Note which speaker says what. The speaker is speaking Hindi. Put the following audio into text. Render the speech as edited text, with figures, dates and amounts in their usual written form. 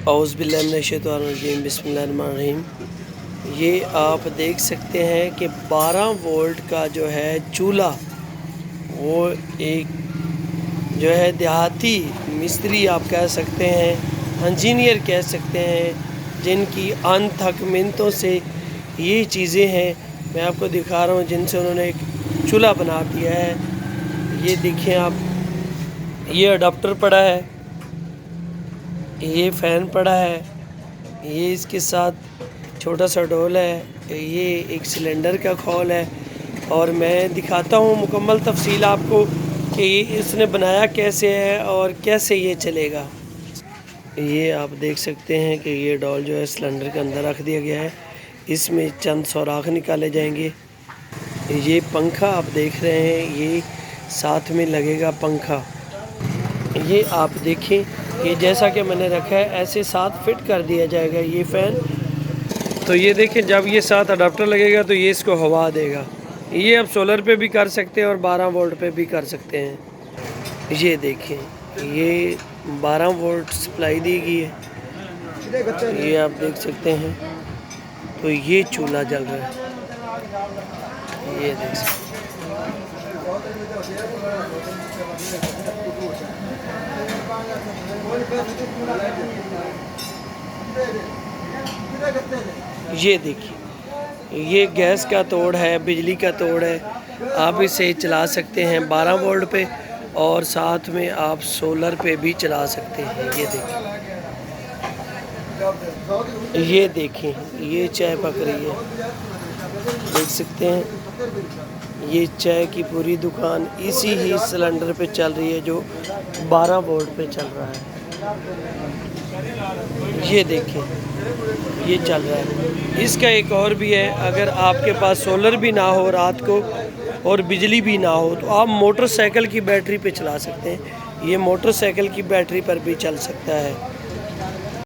Speaker 1: औज़ु बिल्लाहि मिनश्शैतानिर्रजीम बिस्मिल्लाहिर्रहमानिर्रहीम। ये आप देख सकते हैं कि 12 वोल्ट का जो है चूल्हा, वो एक जो है देहाती मिस्त्री आप कह सकते हैं, इंजीनियर कह सकते हैं, जिनकी अनथक मिन्नतों से ये चीज़ें हैं मैं आपको दिखा रहा हूँ, जिनसे उन्होंने एक चूल्हा बना दिया है। ये देखें आप, ये अडाप्टर पड़ा है, ये फ़ैन पड़ा है, ये इसके साथ छोटा सा डोल है, ये एक सिलेंडर का खोल है। और मैं दिखाता हूँ मुकम्मल तफसील आपको कि इसने बनाया कैसे है और कैसे ये चलेगा। ये आप देख सकते हैं कि ये डोल जो है सिलेंडर के अंदर रख दिया गया है, इसमें चंद सुराख निकाले जाएंगे। ये पंखा आप देख रहे हैं, ये साथ में लगेगा पंखा। ये आप देखें, ये जैसा कि मैंने रखा है ऐसे साथ फिट कर दिया जाएगा ये फ़ैन। तो ये देखें, जब ये साथ अडाप्टर लगेगा तो ये इसको हवा देगा। ये आप सोलर पे भी कर सकते हैं और 12 वोल्ट पे भी कर सकते हैं। ये देखें, ये 12 वोल्ट सप्लाई दी गई है, ये आप देख सकते हैं। तो ये चूल्हा जल रहा है, ये देख सकते हैं। ये देखिए, ये गैस का तोड़ है, बिजली का तोड़ है। आप इसे चला सकते हैं 12 वोल्ट पे और साथ में आप सोलर पे भी चला सकते हैं। ये देखें, ये चाय पक रही है, देख सकते हैं। ये चाय की पूरी दुकान इसी ही सिलेंडर पे चल रही है जो 12 वोल्ट पे चल रहा है। ये देखें, ये चल रहा है। इसका एक और भी है, अगर आपके पास सोलर भी ना हो रात को और बिजली भी ना हो तो आप मोटरसाइकिल की बैटरी पे चला सकते हैं। ये मोटरसाइकिल की बैटरी पर भी चल सकता है।